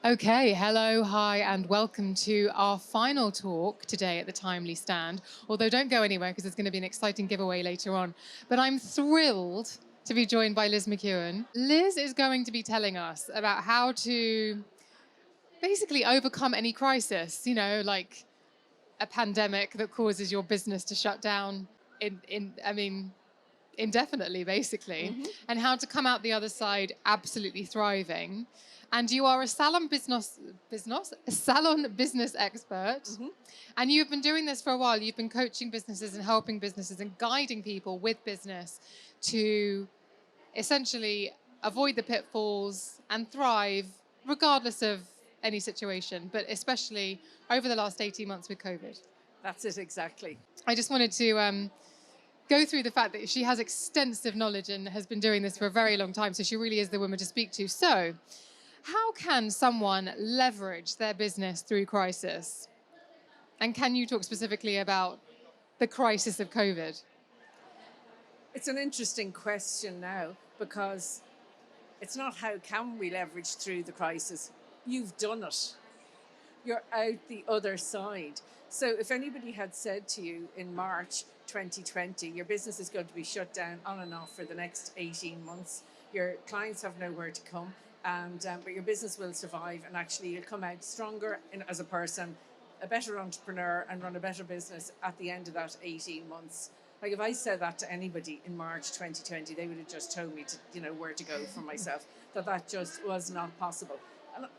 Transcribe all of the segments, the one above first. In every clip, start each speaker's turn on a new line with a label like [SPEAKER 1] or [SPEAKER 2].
[SPEAKER 1] Okay, hello, hi, and welcome to our final talk today at the Timely Stand. Although don't go anywhere because there's going to be an exciting giveaway later on. But I'm thrilled to be joined by Liz McKeon. Liz is going to be telling us about how to basically overcome any crisis, like a pandemic that causes your business to shut down indefinitely, basically, and how to come out the other side absolutely thriving. And you are a salon business expert, and you've been doing this for a while. You've been coaching businesses and helping businesses and guiding people with business to essentially avoid the pitfalls and thrive regardless of any situation, but especially over the last 18 months with COVID.
[SPEAKER 2] That's it, exactly.
[SPEAKER 1] I just wanted to go through the fact that she has extensive knowledge and has been doing this for a very long time, so she really is the woman to speak to. So, how can someone leverage their business through crisis? And can you talk specifically about the crisis of COVID?
[SPEAKER 2] It's an interesting question now because it's not how can we leverage through the crisis. You've done it. You're out the other side. So if anybody had said to you in March 2020, your business is going to be shut down on and off for the next 18 months, your clients have nowhere to come, but your business will survive and actually you'll come out stronger as a person, a better entrepreneur and run a better business at the end of that 18 months. Like if I said that to anybody in March 2020, they would have just told me where to go for myself, that just was not possible.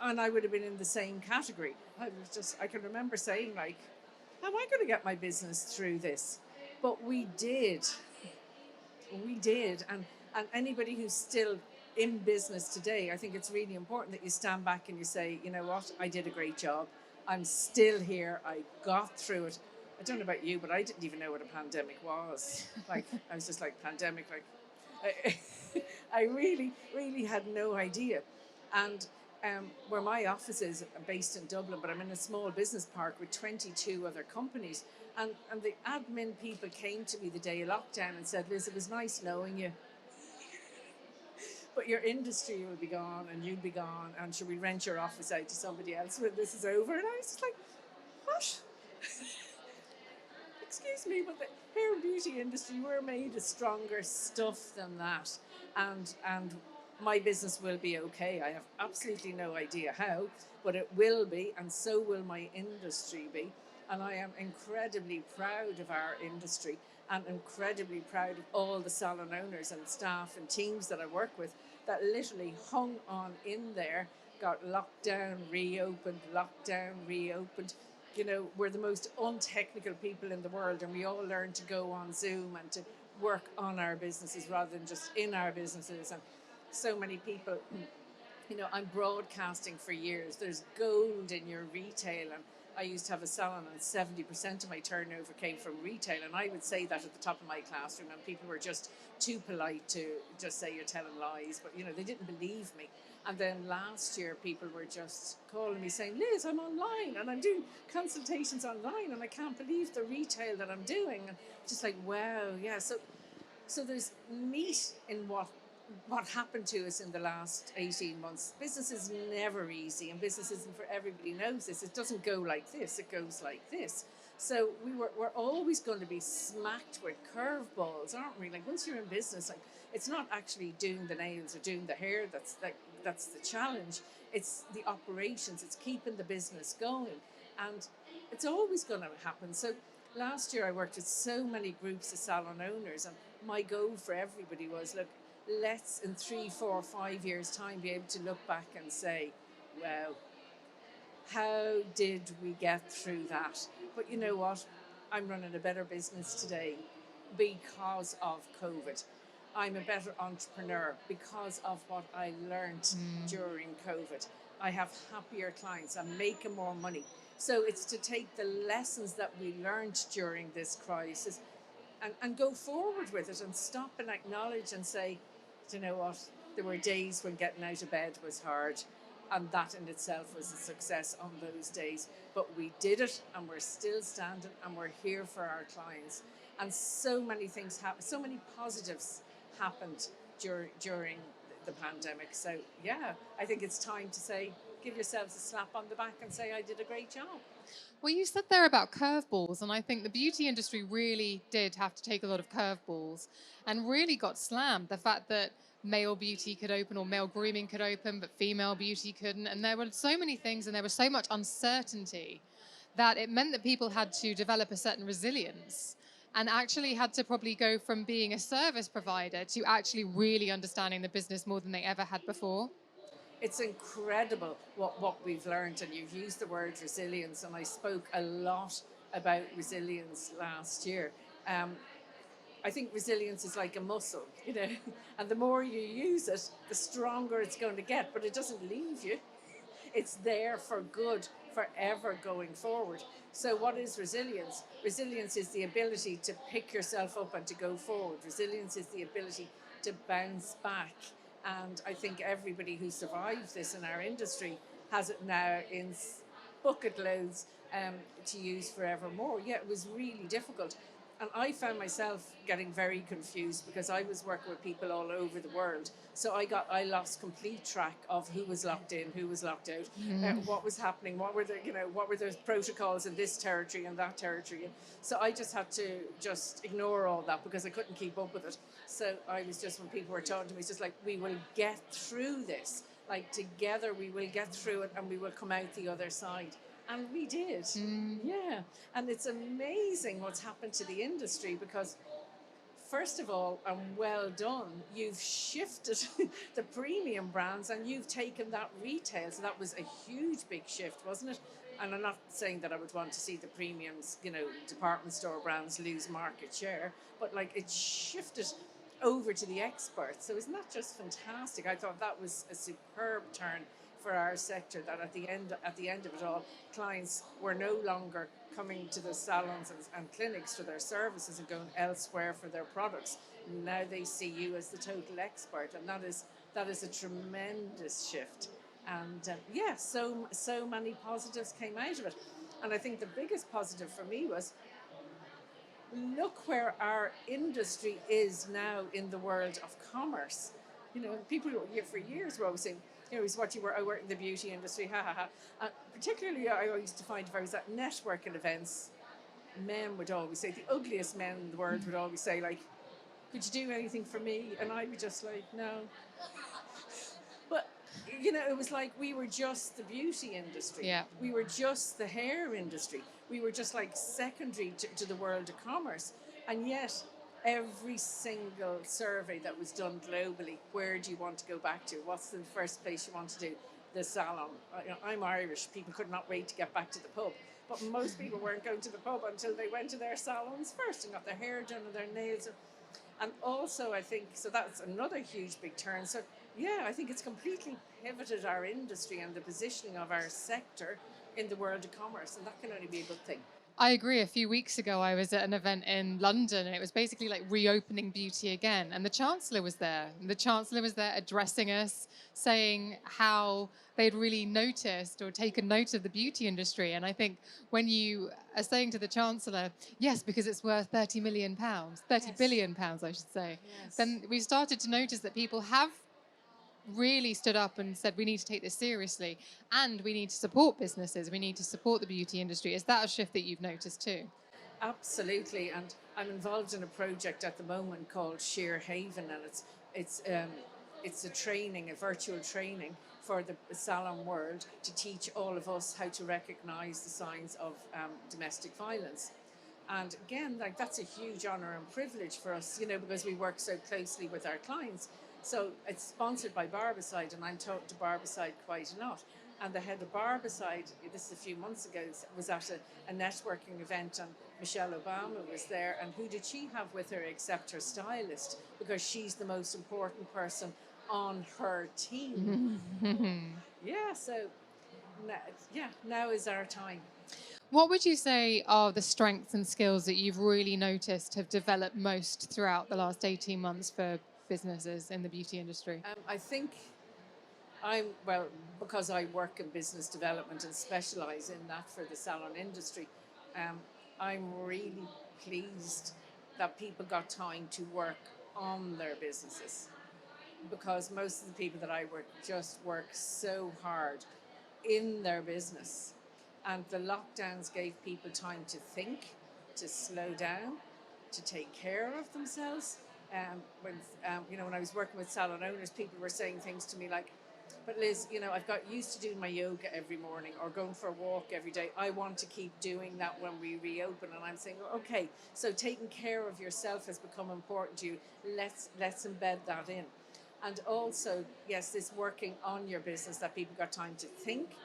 [SPEAKER 2] And I would have been in the same category. I can remember saying like, how am I going to get my business through this? But we did. And anybody who's still in business today, I think it's really important that you stand back and you say, you know what, I did a great job. I'm still here. I got through it. I don't know about you, but I didn't even know what a pandemic was. Like, I was just like, pandemic, like, I really, really had no idea. And where my office is based in Dublin, but I'm in a small business park with 22 other companies. And the admin people came to me the day of lockdown and said, Liz, it was nice knowing you, but your industry will be gone and you'll be gone, and should we rent your office out to somebody else when this is over? And I was just like, what? Excuse me, but the hair and beauty industry, we're made of stronger stuff than that. And my business will be okay. I have absolutely no idea how, but it will be, and so will my industry be. And I am incredibly proud of our industry and incredibly proud of all the salon owners and staff and teams that I work with that literally hung on in there, got locked down, reopened, locked down, reopened. We're the most untechnical people in the world, and we all learn to go on Zoom and to work on our businesses rather than just in our businesses. And so many people, I'm broadcasting for years. There's gold in your retail, and I used to have a salon and 70% of my turnover came from retail, and I would say that at the top of my classroom, and people were just too polite to just say you're telling lies, but they didn't believe me. And then last year people were just calling me saying, Liz, I'm online and I'm doing consultations online and I can't believe the retail that I'm doing. And just like, wow, yeah. So there's meat in what happened to us in the last 18 months. Business is never easy, and business isn't for everybody knows this. It doesn't go like this, it goes like this. So we're always going to be smacked with curveballs, aren't we? Like once you're in business, like it's not actually doing the nails or doing the hair that's the challenge. It's the operations, it's keeping the business going. And it's always going to happen. So last year I worked with so many groups of salon owners, and my goal for everybody was, look, let's in 3, 4, 5 years' time be able to look back and say, wow, how did we get through that? But you know what? I'm running a better business today because of COVID. I'm a better entrepreneur because of what I learned during COVID. I have happier clients. I'm making more money. So it's to take the lessons that we learned during this crisis and go forward with it and stop and acknowledge and say, you know what, there were days when getting out of bed was hard, and that in itself was a success on those days. But we did it, and we're still standing, and we're here for our clients. And so many things happened, so many positives happened during the pandemic. So yeah, I think it's time to say, give yourselves a slap on the back and say, I did a great job.
[SPEAKER 1] Well, you said there about curveballs, and I think the beauty industry really did have to take a lot of curveballs and really got slammed. The fact that male beauty could open or male grooming could open, but female beauty couldn't. And there were so many things and there was so much uncertainty that it meant that people had to develop a certain resilience and actually had to probably go from being a service provider to actually really understanding the business more than they ever had before.
[SPEAKER 2] It's incredible what we've learned, and you've used the word resilience, and I spoke a lot about resilience last year. I think resilience is like a muscle, and the more you use it, the stronger it's going to get, but it doesn't leave you. It's there for good, forever going forward. So what is resilience? Resilience is the ability to pick yourself up and to go forward. Resilience is the ability to bounce back. And I think everybody who survived this in our industry has it now in bucket loads to use forevermore. Yeah, it was really difficult. And I found myself getting very confused because I was working with people all over the world. So I lost complete track of who was locked in, who was locked out, what was happening, what were the protocols in this territory and that territory. So I just had to just ignore all that because I couldn't keep up with it. So I was just, when people were talking to me, it's just like, we will get through this. Like, together we will get through it and we will come out the other side. And we did. Yeah. And it's amazing what's happened to the industry because, first of all, and well done, you've shifted the premium brands and you've taken that retail. So that was a huge, big shift, wasn't it? And I'm not saying that I would want to see the premiums, department store brands lose market share, but like, it shifted over to the experts. So isn't that just fantastic? I thought that was a superb turn for our sector, that at the end of it all, clients were no longer coming to the salons and clinics for their services and going elsewhere for their products. Now they see you as the total expert, and that is a tremendous shift. And so many positives came out of it. And I think the biggest positive for me was, look where our industry is now in the world of commerce. People for years were always saying, is what you were. I work in the beauty industry, ha ha ha. Particularly, I used to find if I was at networking events, men would always say, the ugliest men in the world would always say, like, could you do anything for me? And I'd be just like, no. But, it was like we were just the beauty industry.
[SPEAKER 1] Yeah.
[SPEAKER 2] We were just the hair industry. We were just like secondary to the world of commerce. And yet, every single survey that was done globally, where do you want to go back to? What's the first place you want to do? The salon. I'm Irish. People could not wait to get back to the pub. But most people weren't going to the pub until they went to their salons first and got their hair done and their nails. And also, I think, so that's another huge big turn. So, yeah, I think it's completely pivoted our industry and the positioning of our sector in the world of commerce. And that can only be a good thing.
[SPEAKER 1] I agree. A few weeks ago, I was at an event in London, and it was basically like reopening beauty again. And the Chancellor was there. And the Chancellor was there addressing us, saying how they'd really noticed or taken note of the beauty industry. And I think when you are saying to the Chancellor, yes, because it's worth £30 million, £30 billion, I should say, then we started to notice that people have really stood up and said, we need to take this seriously and we need to support businesses, we need to support the beauty industry. Is that a shift that you've noticed too?
[SPEAKER 2] Absolutely. And I'm involved in a project at the moment called Sheer Haven, and it's a training, a virtual training for the salon world to teach all of us how to recognize the signs of domestic violence. And again, like, that's a huge honor and privilege for us, because we work so closely with our clients. So it's sponsored by Barbicide, and I'm talking to Barbicide quite a lot. And the head of Barbicide, this is a few months ago, was at a networking event, and Michelle Obama was there. And who did she have with her except her stylist? Because she's the most important person on her team. Now is our time.
[SPEAKER 1] What would you say are the strengths and skills that you've really noticed have developed most throughout the last 18 months for businesses in the beauty industry?
[SPEAKER 2] I think because I work in business development and specialise in that for the salon industry, I'm really pleased that people got time to work on their businesses, because most of the people that I work just work so hard in their business. And the lockdowns gave people time to think, to slow down, to take care of themselves. When I was working with salon owners, people were saying things to me like, but Liz, I've got used to doing my yoga every morning or going for a walk every day. I want to keep doing that when we reopen. And I'm saying, okay, so taking care of yourself has become important to you. Let's embed that in. And also, yes, this working on your business, that people got time to think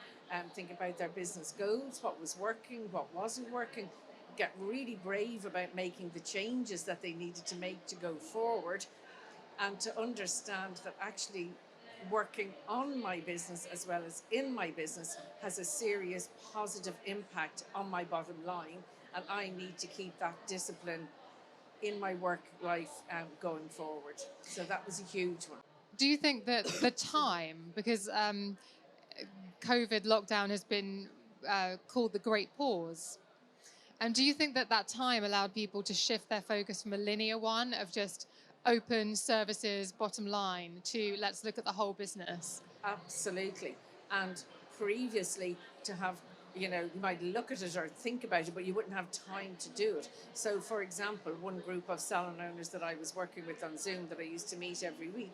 [SPEAKER 2] about their business goals, what was working, what wasn't working, get really brave about making the changes that they needed to make to go forward, and to understand that actually working on my business as well as in my business has a serious positive impact on my bottom line, and I need to keep that discipline in my work life going forward. So that was a huge one.
[SPEAKER 1] Do you think that the time, because COVID lockdown has been called the Great Pause, and do you think that that time allowed people to shift their focus from a linear one of just open services, bottom line, to let's look at the whole business?
[SPEAKER 2] Absolutely. And previously, to have, you might look at it or think about it, but you wouldn't have time to do it. So, for example, one group of salon owners that I was working with on Zoom that I used to meet every week,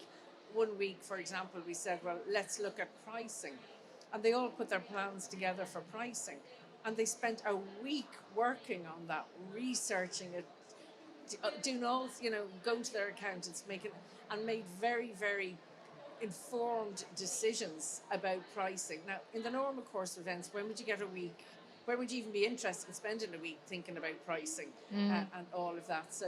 [SPEAKER 2] one week, for example, we said, well, let's look at pricing. And they all put their plans together for pricing. And they spent a week working on that, researching it, doing all, going to their accountants, and made very, very informed decisions about pricing. Now, in the normal course of events, when would you get a week? Where would you even be interested in spending a week thinking about pricing and all of that? So,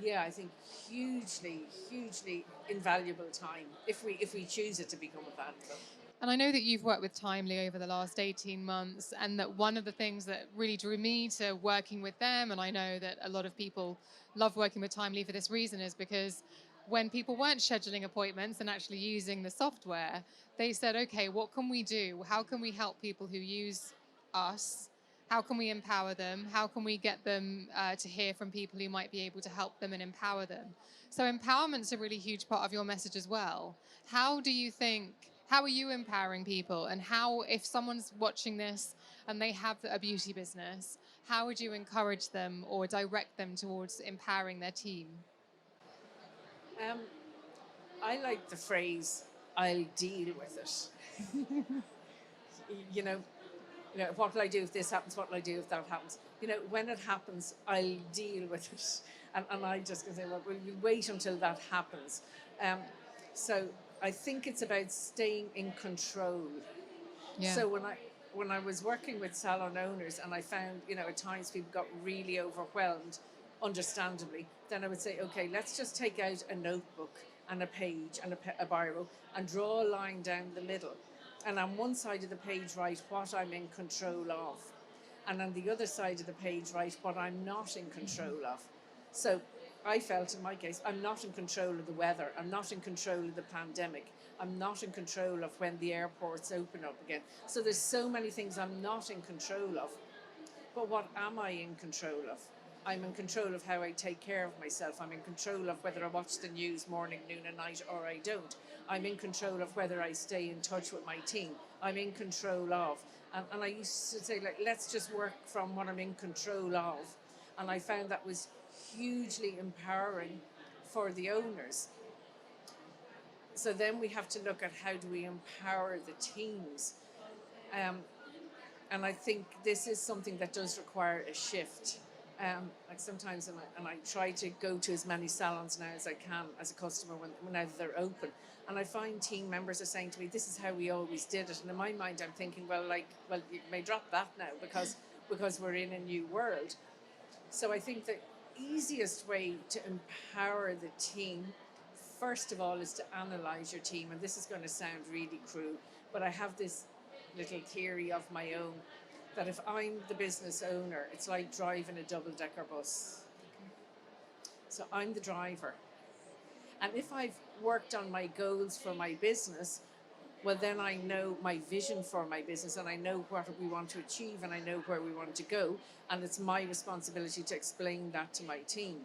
[SPEAKER 2] yeah, I think hugely, hugely invaluable time if we choose it to become valuable.
[SPEAKER 1] And I know that you've worked with Timely over the last 18 months, and that one of the things that really drew me to working with them, and I know that a lot of people love working with Timely for this reason, is because when people weren't scheduling appointments and actually using the software, they said, okay, what can we do? How can we help people who use us? How can we empower them? How can we get them to hear from people who might be able to help them and empower them? So empowerment's a really huge part of your message as well. How are you empowering people? And how, if someone's watching this and they have a beauty business, how would you encourage them or direct them towards empowering their team?
[SPEAKER 2] Um, I like the phrase, I'll deal with it. you know, what will I do if this happens? What will I do if that happens? When it happens, I'll deal with it. And I just can say, well, we wait until that happens. So I think it's about staying in control.
[SPEAKER 1] Yeah.
[SPEAKER 2] So when I was working with salon owners and I found, at times people got really overwhelmed, understandably, then I would say, okay, let's just take out a notebook and a page and a biro and draw a line down the middle. And on one side of the page, write what I'm in control of. And on the other side of the page, write what I'm not in control of. So I felt in my case, I'm not in control of the weather. I'm not in control of the pandemic. I'm not in control of when the airports open up again. So there's so many things I'm not in control of. But what am I in control of? I'm in control of how I take care of myself. I'm in control of whether I watch the news morning, noon and night or I don't. I'm in control of whether I stay in touch with my team. I'm in control of. And I used to say, let's just work from what I'm in control of. And I found that was hugely empowering for the owners. So then we have to look at how do we empower the teams. And I think this is something that does require a shift. Sometimes, and I try to go to as many salons now as I can as a customer whenever they're open. And I find team members are saying to me, this is how we always did it. And in my mind, I'm thinking, well, you may drop that now because we're in a new world. So I think the easiest way to empower the team, first of all, is to analyze your team. And this is going to sound really crude, but I have this little theory of my own that if I'm the business owner, it's like driving a double-decker bus. So I'm the driver. And if I've worked on my goals for my business, well, then I know my vision for my business and I know what we want to achieve and I know where we want to go. And it's my responsibility to explain that to my team.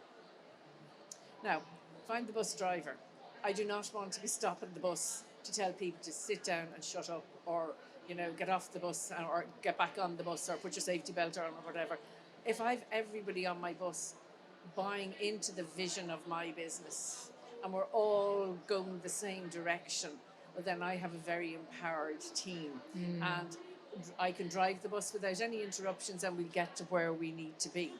[SPEAKER 2] Now, if I'm the bus driver, I do not want to be stopping the bus to tell people to sit down and shut up or get off the bus or get back on the bus or put your safety belt on or whatever. If I've everybody on my bus buying into the vision of my business and we're all going the same direction, well, then I have a very empowered team and I can drive the bus without any interruptions and we'll get to where we need to be.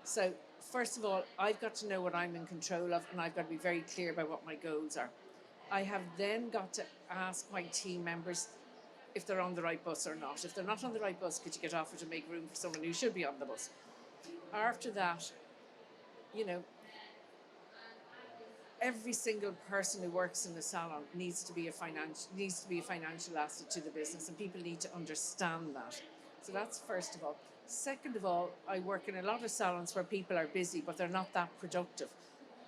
[SPEAKER 2] So first of all, I've got to know what I'm in control of and I've got to be very clear about what my goals are. I have then got to ask my team members if they're on the right bus or not. If they're not on the right bus, could you get off it and make room for someone who should be on the bus? After that, every single person who works in the salon needs to be a financial asset to the business, and people need to understand that. So that's first of all. Second of all, I work in a lot of salons where people are busy, but they're not that productive.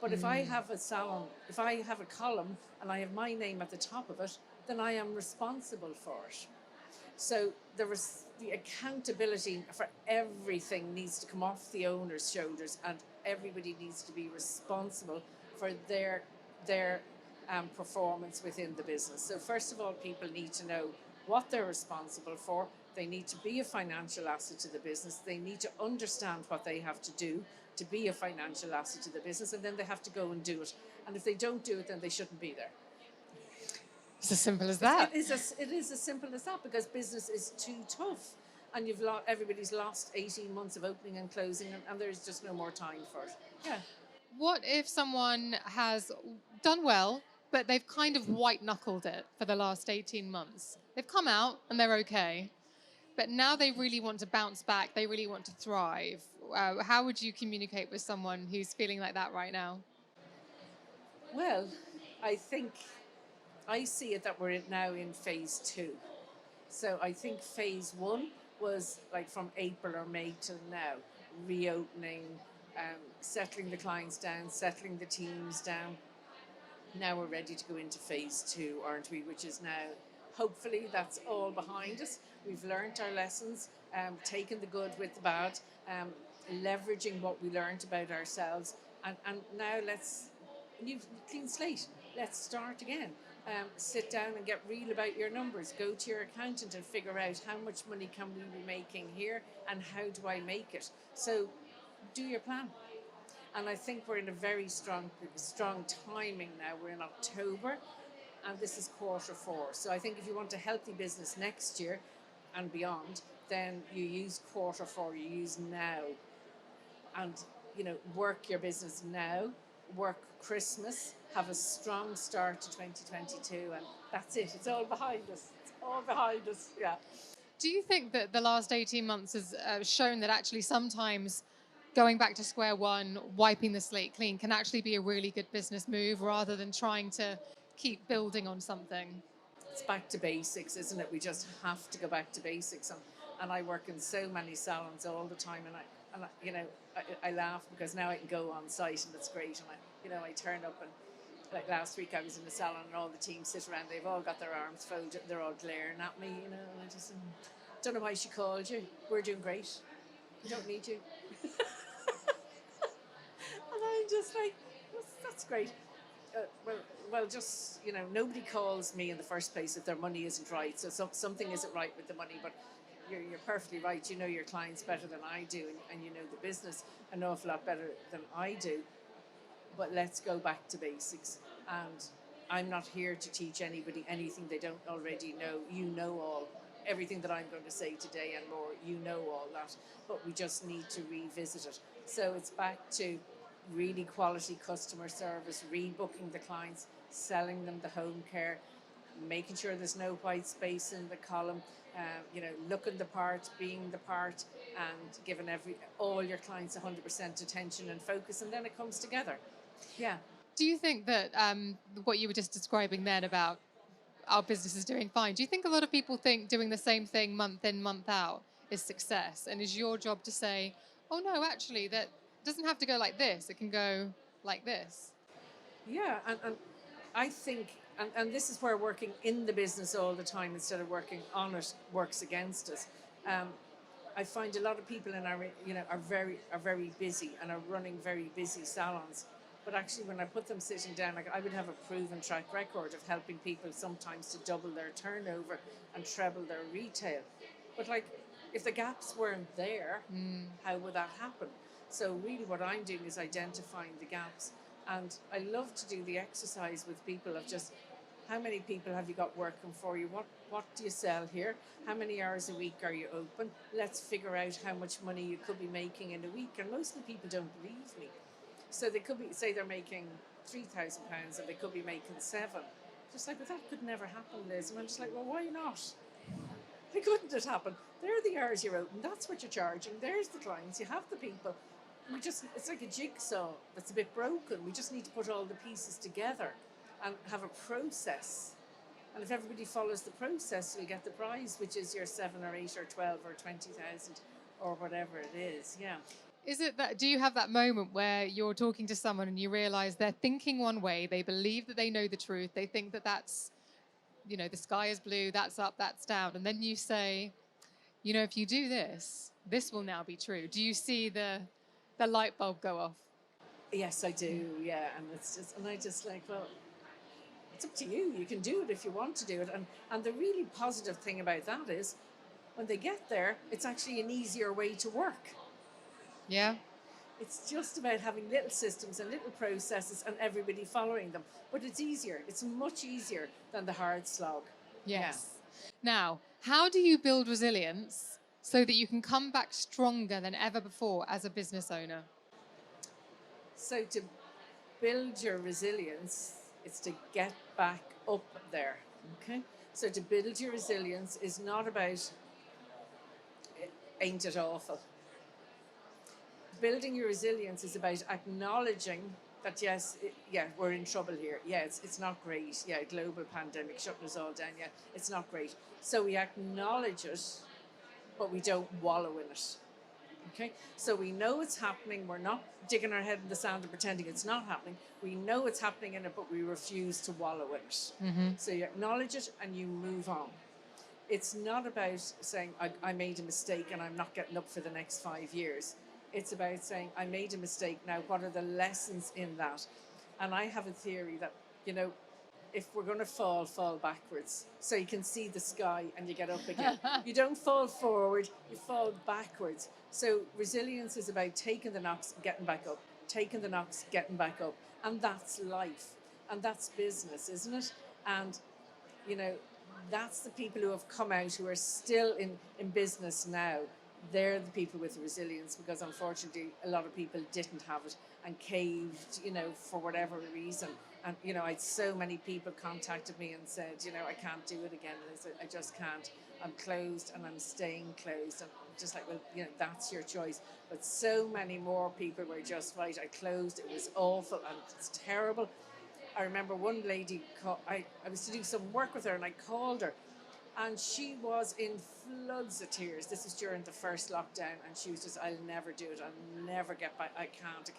[SPEAKER 2] But if I have a salon, if I have a column and I have my name at the top of it, then I am responsible for it. So the accountability for everything needs to come off the owner's shoulders, and everybody needs to be responsible for their performance within the business. So first of all, people need to know what they're responsible for. They need to be a financial asset to the business. They need to understand what they have to do to be a financial asset to the business, and then they have to go and do it. And if they don't do it, then they shouldn't be there.
[SPEAKER 1] It's as simple as that.
[SPEAKER 2] It is as simple as that, because business is too tough, and everybody's lost 18 months of opening and closing, and there's just no more time for it. Yeah.
[SPEAKER 1] What if someone has done well, but they've kind of white-knuckled it for the last 18 months? They've come out and they're okay, but now they really want to bounce back. They really want to thrive. How would you communicate with someone who's feeling like that right now?
[SPEAKER 2] Well, I think I see it that we're now in phase 2. So I think phase 1 was like from April or May till now, reopening, settling the clients down, settling the teams down. Now we're ready to go into phase 2, aren't we? Which is now, hopefully, that's all behind us. We've learnt our lessons, taken the good with the bad, leveraging what we learnt about ourselves, and now clean slate. Let's start again. Sit down and get real about your numbers. Go to your accountant and figure out how much money can we be making here and how do I make it. So do your plan. And I think we're in a very strong timing now. We're in October and this is Q4. So I think if you want a healthy business next year and beyond, then you use Q4, you use now. And, work your business now, work Christmas, have a strong start to 2022, and that's it. It's all behind us. It's all behind us, yeah.
[SPEAKER 1] Do you think that the last 18 months has shown that actually sometimes going back to square one, wiping the slate clean, can actually be a really good business move rather than trying to keep building on something?
[SPEAKER 2] It's back to basics, isn't it? We just have to go back to basics. And I work in so many salons all the time, and I laugh because now I can go on site and it's great. And I turn up, and like last week I was in the salon and all the team sit around. They've all got their arms folded. They're all glaring at me, and I just don't know why she called you. We're doing great. We don't need you. And I'm just like, that's great. Just nobody calls me in the first place if their money isn't right. So something isn't right with the money, but. You're perfectly right. You know your clients better than I do, and you know the business an awful lot better than I do. But let's go back to basics. And I'm not here to teach anybody anything they don't already know. You know everything that I'm going to say today and more. You know all that. But we just need to revisit it. So it's back to really quality customer service, rebooking the clients, selling them the home care, making sure there's no white space in the column. Looking the part, being the part, and giving all your clients 100% attention and focus, and then it comes together. Yeah.
[SPEAKER 1] Do you think that what you were just describing then about our business is doing fine, do you think a lot of people think doing the same thing month in, month out is success? And is your job to say, oh no, actually, that doesn't have to go like this, it can go like this?
[SPEAKER 2] Yeah, and I think, and this is where working in the business all the time instead of working on it works against us. I find a lot of people in our, are very busy and are running very busy salons, But actually, when I put them sitting down, like I would have a proven track record of helping people sometimes to double their turnover and treble their retail. But like, if the gaps weren't there, how would that happen? So really, what I'm doing is identifying the gaps, and I love to do the exercise with people of just how many people have you got working for you? What do you sell here? How many hours a week are you open? Let's figure out how much money you could be making in a week. And most of the people don't believe me. So they could be, say they're making £3,000 and they could be making seven. Just like, but that could never happen, Liz. And I'm just like, well, why not? Why couldn't it happen? There are the hours you're open. That's what you're charging. There's the clients. You have the people. It's like a jigsaw that's a bit broken. We just need to put all the pieces together and have a process. And if everybody follows the process, you'll get the prize, which is your 7 or 8 or 12 or 20,000 or whatever it is. Yeah.
[SPEAKER 1] Is it that, do you have that moment where you're talking to someone and you realize they're thinking one way, they believe that they know the truth, they think that that's, the sky is blue, that's up, that's down, and then you say, if you do this, this will now be true. Do you see the light bulb go off?
[SPEAKER 2] Yes, I do. Yeah. And I just like, well, it's up to you. You can do it if you want to do it. And the really positive thing about that is when they get there, it's actually an easier way to work.
[SPEAKER 1] Yeah.
[SPEAKER 2] It's just about having little systems and little processes and everybody following them. But it's easier. It's much easier than the hard slog.
[SPEAKER 1] Yes. Yeah. Now, how do you build resilience so that you can come back stronger than ever before as a business owner?
[SPEAKER 2] So to build your resilience, it's to get back up there. Okay? So to build your resilience is not about, ain't it awful? Building your resilience is about acknowledging that yes, we're in trouble here. Yeah, it's not great. Yeah, global pandemic shutting us all down. Yeah, it's not great. So we acknowledge it, but we don't wallow in it. Okay, so we know it's happening. We're not digging our head in the sand and pretending it's not happening. We know it's happening in it, but we refuse to wallow in it. Mm-hmm. So you acknowledge it and you move on. It's not about saying I made a mistake and I'm not getting up for the next 5 years. It's about saying, I made a mistake. Now, what are the lessons in that? And I have a theory that, if we're going to fall backwards. So you can see the sky and you get up again. You don't fall forward, you fall backwards. So resilience is about taking the knocks and getting back up. Taking the knocks, getting back up. And that's life. And that's business, isn't it? And, that's the people who have come out, who are still in business now. They're the people with resilience, because unfortunately a lot of people didn't have it and caved, for whatever reason. And, I had so many people contacted me and said, I can't do it again. And I said, I just can't. I'm closed and I'm staying closed. And I'm just like, well, that's your choice. But so many more people were just right. I closed. It was awful and it's terrible. I remember one lady, I was to do some work with her and I called her. And she was in floods of tears. This is during the first lockdown. And she was just, I'll never do it. I'll never get back. I can't.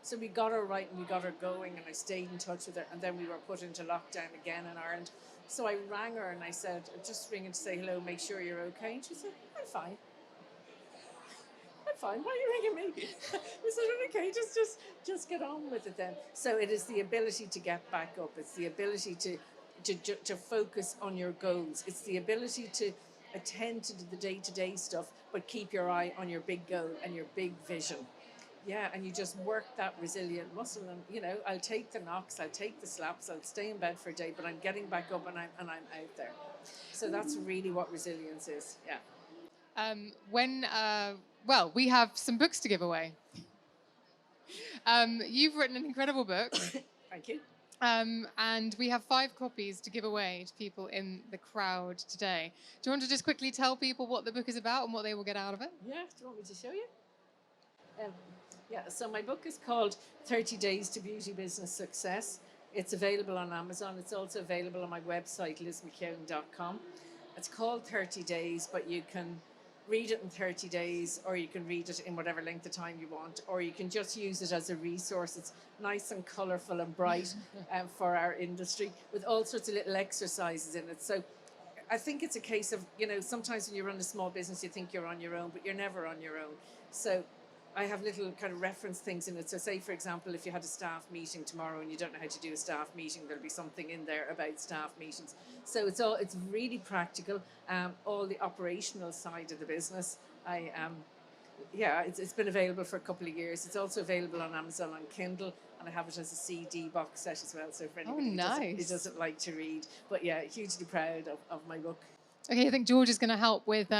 [SPEAKER 2] So we got her right and we got her going. And I stayed in touch with her. And then we were put into lockdown again in Ireland. So I rang her and I said, just ringing to say hello, make sure you're okay. And she said, I'm fine. I'm fine. Why are you ringing me? I said, okay, just get on with it then. So it is the ability to get back up. It's the ability to focus on your goals. It's the ability to attend to the day-to-day stuff, but keep your eye on your big goal and your big vision. Yeah, and you just work that resilient muscle. And I'll take the knocks, I'll take the slaps, I'll stay in bed for a day, but I'm getting back up and I'm out there. So that's really what resilience is. Yeah.
[SPEAKER 1] We have some books to give away. You've written an incredible book.
[SPEAKER 2] Thank you.
[SPEAKER 1] And we have 5 copies to give away to people in the crowd today. Do you want to just quickly tell people what the book is about and what they will get out of it?
[SPEAKER 2] Yeah, do you want me to show you? So my book is called 30 Days to Beauty Business Success. It's available on Amazon. It's also available on my website, lizmckeon.com. It's called 30 Days, but you can read it in 30 days, or you can read it in whatever length of time you want, or you can just use it as a resource. It's nice and colourful and bright for our industry, with all sorts of little exercises in it. So I think it's a case of, sometimes when you run a small business, you think you're on your own, but you're never on your own. So I have little kind of reference things in it. So say, for example, if you had a staff meeting tomorrow and you don't know how to do a staff meeting, there'll be something in there about staff meetings. So it's really practical. All the operational side of the business, it's been available for a couple of years. It's also available on Amazon on Kindle, and I have it as a CD box set as well. So for anybody who doesn't like to read, but yeah, hugely proud of my book.
[SPEAKER 1] Okay, I think George is going to help with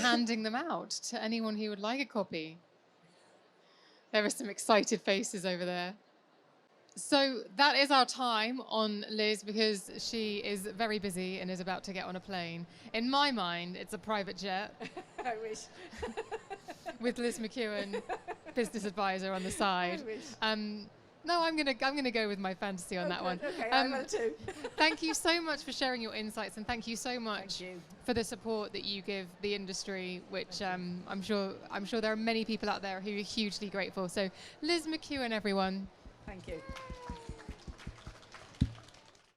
[SPEAKER 1] handing them out to anyone who would like a copy. There are some excited faces over there. So that is our time on Liz, because she is very busy and is about to get on a plane. In my mind, it's a private jet.
[SPEAKER 2] I wish.
[SPEAKER 1] With Liz McKeon, business advisor, on the side.
[SPEAKER 2] I wish.
[SPEAKER 1] No, I'm gonna go with my fantasy on that one.
[SPEAKER 2] Okay, I will too.
[SPEAKER 1] Thank you so much for sharing your insights, and thank you so much for the support that you give the industry, which I'm sure there are many people out there who are hugely grateful. So, Liz McKeon, everyone.
[SPEAKER 2] Thank you.